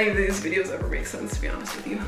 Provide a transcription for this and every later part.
any of these videos ever make sense, to be honest with you.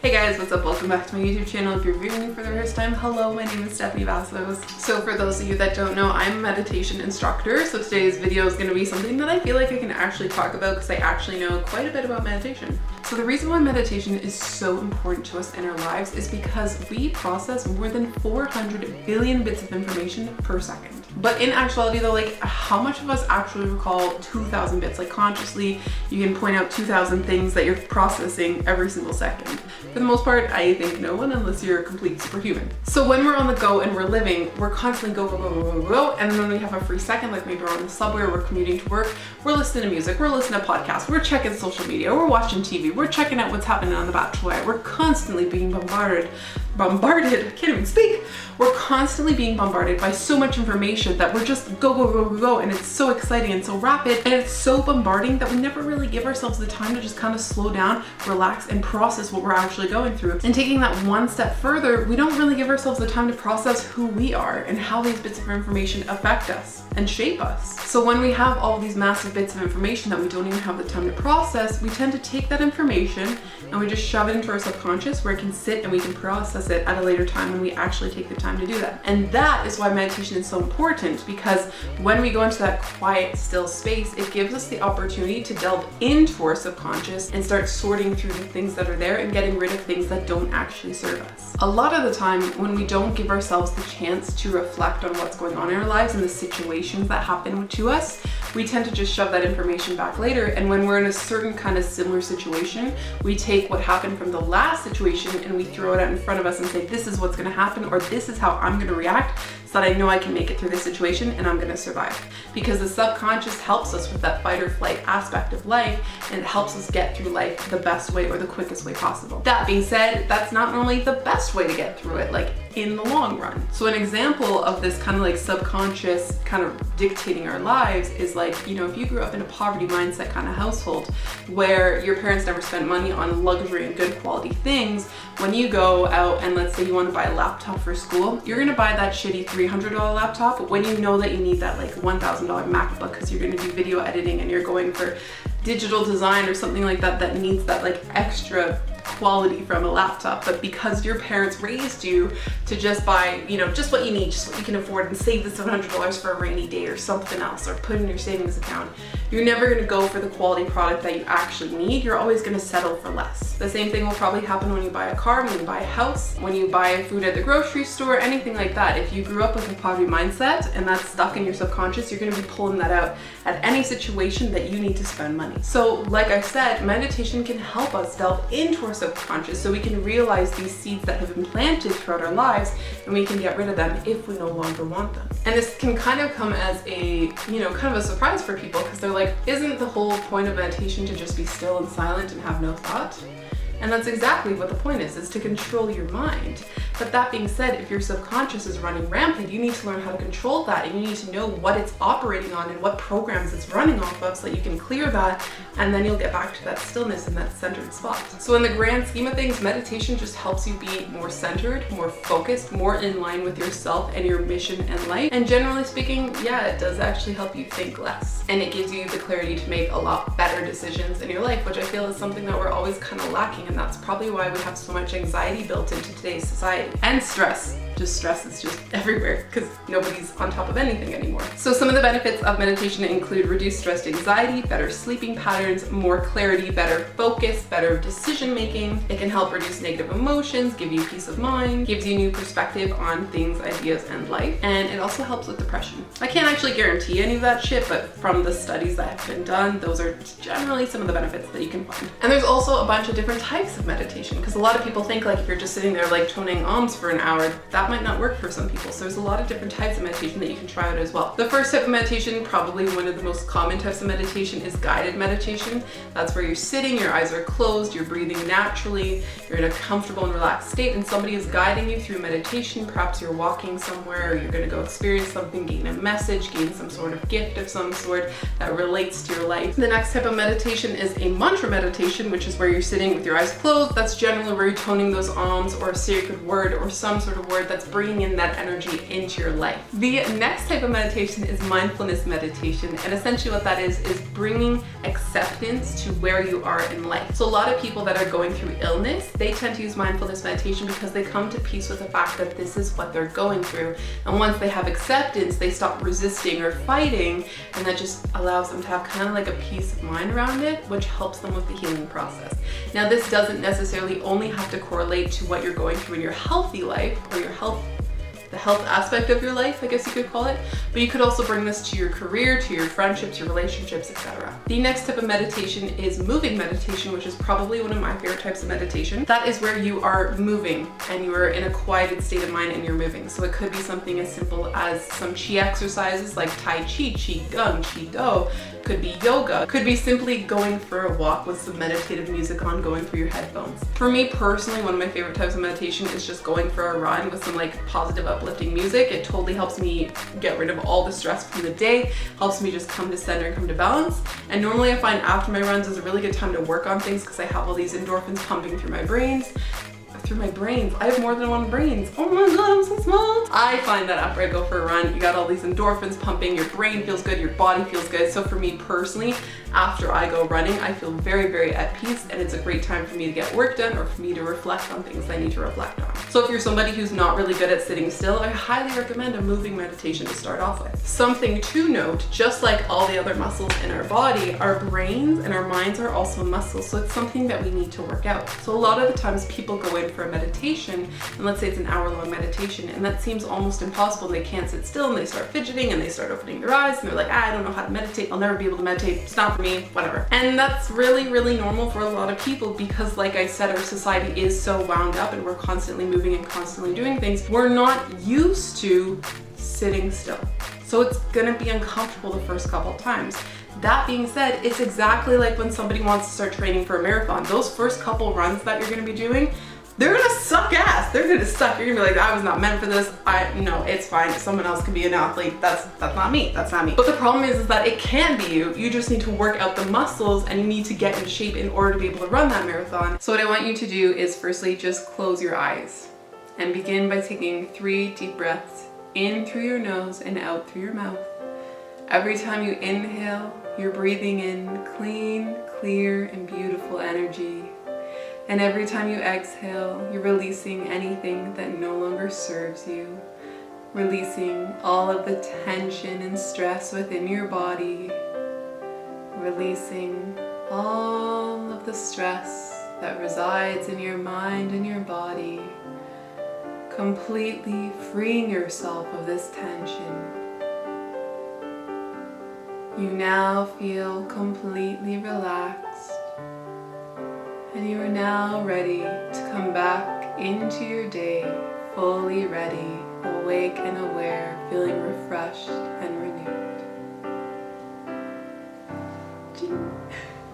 Hey guys, what's up? Welcome back to my YouTube channel. If you're viewing me for the first time, hello, my name is Stephanie Vassos. So for those of you that don't know, I'm a meditation instructor. So today's video is going to be something that I feel like I can actually talk about because I actually know quite a bit about meditation. So the reason why meditation is so important to us in our lives is because we process more than 400 billion bits of information per second. But in actuality though, like how much of us actually recall 2,000 bits? Like consciously, you can point out 2,000 things that you're processing every single second. For the most part, I think no one, unless you're a complete superhuman. So when we're on the go and we're living, we're constantly go, go, go, go, go, go. And then when we have a free second, like maybe we're on the subway or we're commuting to work, we're listening to music, we're listening to podcasts, we're checking social media, we're watching TV, we're checking out what's happening on The Bachelorette. We're constantly being bombarded, I can't even speak. We're constantly being bombarded by so much information that we're just go, go, go, go, go. And it's so exciting and so rapid. And it's so bombarding that we never really give ourselves the time to just kind of slow down, relax, and process what we're actually going through. And taking that one step further, we don't really give ourselves the time to process who we are and how these bits of information affect us and shape us. So when we have all these massive bits of information that we don't even have the time to process, we tend to take that information and we just shove it into our subconscious where it can sit and we can process it at a later time when we actually take the time to do that. And that is why meditation is so important, because when we go into that quiet, still space, it gives us the opportunity to delve into our subconscious and start sorting through the things that are there and getting rid of things that don't actually serve us. A lot of the time when we don't give ourselves the chance to reflect on what's going on in our lives and the situations that happen to us, we tend to just shove that information back later. And when we're in a certain kind of similar situation, we take what happened from the last situation and we throw it out in front of us and say, this is what's going to happen, or this is how I'm going to react so that I know I can make it through this situation and I'm going to survive. Because the subconscious helps us with that fight or flight aspect of life, and it helps us get through life the best way or the quickest way possible. That being said, that's not normally the best way to get through it, like in the long run. So an example of this kind of like subconscious kind of dictating our lives is like, you know, if you grew up in a poverty mindset kind of household where your parents never spent money on luxury and good quality things, when you go out and let's say you want to buy a laptop for school, you're going to buy that shitty $300 laptop when you know that you need that like $1,000 MacBook because you're going to do video editing and you're going for digital design or something like that that needs that like extra quality from a laptop. But because your parents raised you to just buy, you know, just what you need, just what you can afford, and save the $700 for a rainy day or something else, or put in your savings account, you're never going to go for the quality product that you actually need. You're always going to settle for less. The same thing will probably happen when you buy a car, when you buy a house, when you buy food at the grocery store, anything like that. If you grew up with a poverty mindset and that's stuck in your subconscious, you're going to be pulling that out at any situation that you need to spend money. So like I said, meditation can help us delve into our subconscious so we can realize these seeds that have been planted throughout our lives, and we can get rid of them if we no longer want them. And this can kind of come as a, you know, kind of a surprise for people, because they're like, isn't the whole point of meditation to just be still and silent and have no thought? And that's exactly what the point is to control your mind. But that being said, if your subconscious is running rampant, you need to learn how to control that, and you need to know what it's operating on and what programs it's running off of so that you can clear that, and then you'll get back to that stillness and that centered spot. So in the grand scheme of things, meditation just helps you be more centered, more focused, more in line with yourself and your mission in life. And generally speaking, yeah, it does actually help you think less. And it gives you the clarity to make a lot better decisions in your life, which I feel is something that we're always kind of lacking. And that's probably why we have so much anxiety built into today's society. And stress. Stress is just everywhere because nobody's on top of anything anymore. So some of the benefits of meditation include reduced stress, anxiety, better sleeping patterns, more clarity, better focus, better decision making. It can help reduce negative emotions, give you peace of mind, gives you new perspective on things, ideas, and life. And it also helps with depression. I can't actually guarantee any of that shit, but from the studies that have been done, those are generally some of the benefits that you can find. And there's also a bunch of different types of meditation, because a lot of people think like if you're just sitting there like toning arms for an hour, that might not work for some people. So there's a lot of different types of meditation that you can try out as well. The first type of meditation, probably one of the most common types of meditation, is guided meditation. That's where you're sitting, your eyes are closed, you're breathing naturally, you're in a comfortable and relaxed state, and somebody is guiding you through meditation. Perhaps you're walking somewhere, or you're going to go experience something, gain a message, gain some sort of gift of some sort that relates to your life. The next type of meditation is a mantra meditation, which is where you're sitting with your eyes closed. That's generally where you're toning those ahs or a sacred word or some sort of word that that's bringing in that energy into your life. The next type of meditation is mindfulness meditation, and essentially what that is bringing acceptance to where you are in life. So a lot of people that are going through illness, they tend to use mindfulness meditation because they come to peace with the fact that this is what they're going through. And once they have acceptance, they stop resisting or fighting, and that just allows them to have kind of like a peace of mind around it, which helps them with the healing process. Now, this doesn't necessarily only have to correlate to what you're going through in your healthy life or your the health aspect of your life, I guess you could call it, but you could also bring this to your career, to your friendships, your relationships, etc. The next type of meditation is moving meditation, which is probably one of my favorite types of meditation. That is where you are moving and you are in a quieted state of mind and you're moving. So it could be something as simple as some Qi exercises like Tai Chi, Qi Gong, Qi Do. Could be yoga, could be simply going for a walk with some meditative music on, going through your headphones. For me personally, one of my favorite types of meditation is just going for a run with some like positive uplifting music. It totally helps me get rid of all the stress from the day, helps me just come to center and come to balance. And normally I find after my runs is a really good time to work on things because I have all these endorphins pumping through my brains. I have more than one brains. Oh my god, I'm so small. I find that after I go for a run, you got all these endorphins pumping, your brain feels good, your body feels good. So for me personally, after I go running, I feel very, very at peace, and it's a great time for me to get work done or for me to reflect on things I need to reflect on. So if you're somebody who's not really good at sitting still, I highly recommend a moving meditation to start off with. Something to note, just like all the other muscles in our body, our brains and our minds are also muscles, so it's something that we need to work out. So a lot of the times people go in for a meditation, and let's say it's an hour-long meditation, and that seems almost impossible. They can't sit still and they start fidgeting and they start opening their eyes and they're like, I don't know how to meditate, I'll never be able to meditate, it's not for me, whatever. And that's really, really normal for a lot of people because, like I said, our society is so wound up and we're constantly moving and constantly doing things. We're not used to sitting still. So it's gonna be uncomfortable the first couple of times. That being said, it's exactly like when somebody wants to start training for a marathon. Those first couple runs that you're gonna be doing, they're gonna suck ass. They're gonna suck. You're gonna be like, I was not meant for this. No, it's fine. Someone else can be an athlete. That's not me. That's not me. But the problem is that it can be you. You just need to work out the muscles and you need to get in shape in order to be able to run that marathon. So what I want you to do is firstly just close your eyes and begin by taking 3 deep breaths in through your nose and out through your mouth. Every time you inhale, you're breathing in clean, clear, and beautiful energy. And every time you exhale, you're releasing anything that no longer serves you, releasing all of the tension and stress within your body, releasing all of the stress that resides in your mind and your body, completely freeing yourself of this tension. You now feel completely relaxed. And you are now ready to come back into your day, fully ready, awake and aware, feeling refreshed and renewed.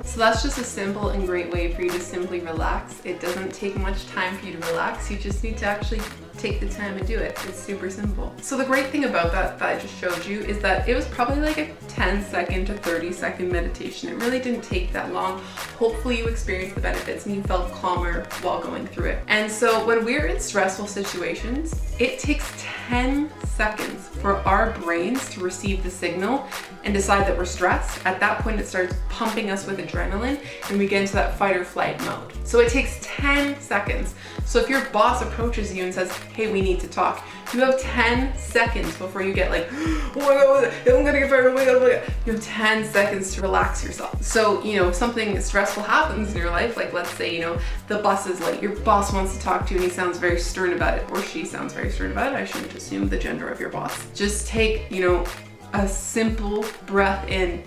So that's just a simple and great way for you to simply relax. It doesn't take much time for you to relax. You just need to actually take the time and do it. It's super simple. So the great thing about that I just showed you is that it was probably like a 10-second to 30-second meditation. It really didn't take that long. Hopefully you experienced the benefits and you felt calmer while going through it. And so when we're in stressful situations, it takes 10 seconds for our brains to receive the signal and decide that we're stressed. At that point, it starts pumping us with adrenaline and we get into that fight or flight mode. So it takes 10 seconds. So if your boss approaches you and says, hey, we need to talk, you have 10 seconds before you get like, oh my god, I'm gonna get fired, oh my god, oh my god. You have 10 seconds to relax yourself. So, if something stressful happens in your life, like let's say, the bus is late, your boss wants to talk to you and he sounds very stern about it, or she sounds very stern about it. I shouldn't assume the gender of your boss. Just take, a simple breath in.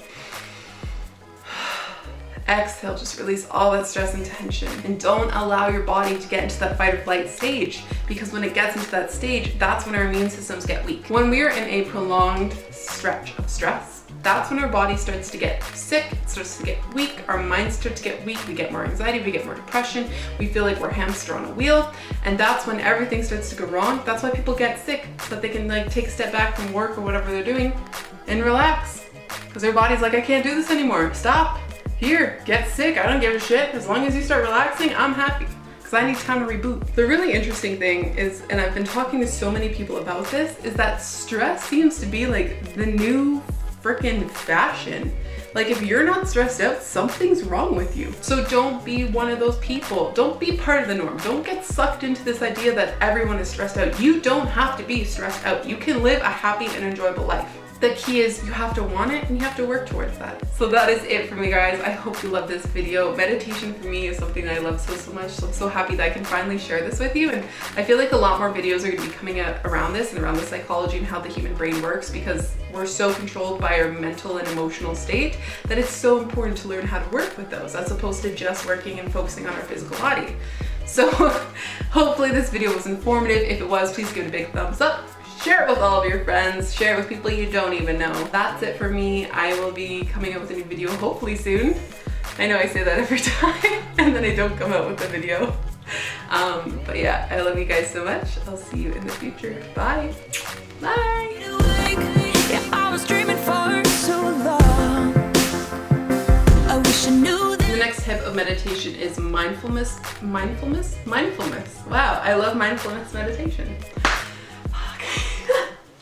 Exhale, just release all that stress and tension. And don't allow your body to get into that fight or flight stage, because when it gets into that stage, that's when our immune systems get weak. When we're in a prolonged stretch of stress, that's when our body starts to get sick, it starts to get weak, our minds start to get weak, we get more anxiety, we get more depression, we feel like we're hamster on a wheel, and that's when everything starts to go wrong. That's why people get sick, so that they can take a step back from work or whatever they're doing and relax. Because their body's like, I can't do this anymore, stop. Here, get sick, I don't give a shit. As long as you start relaxing, I'm happy. because I need time to reboot. The really interesting thing is, and I've been talking to so many people about this, is that stress seems to be like the new freaking fashion. Like if you're not stressed out, something's wrong with you. So don't be one of those people. Don't be part of the norm. Don't get sucked into this idea that everyone is stressed out. You don't have to be stressed out. You can live a happy and enjoyable life. The key is you have to want it and you have to work towards that. So that is it for me, guys. I hope you love this video. Meditation for me is something I love so much. So I'm so happy that I can finally share this with you. And I feel like a lot more videos are gonna be coming out around this and around the psychology and how the human brain works, because we're so controlled by our mental and emotional state that it's so important to learn how to work with those as opposed to just working and focusing on our physical body. So hopefully this video was informative. If it was, please give it a big thumbs up. Share it with all of your friends, share it with people you don't even know. That's it for me. I will be coming out with a new video hopefully soon. I know I say that every time and then I don't come out with the video. But yeah, I love you guys so much. I'll see you in the future. Bye. Bye. The next type of meditation is mindfulness. Wow, I love mindfulness meditation.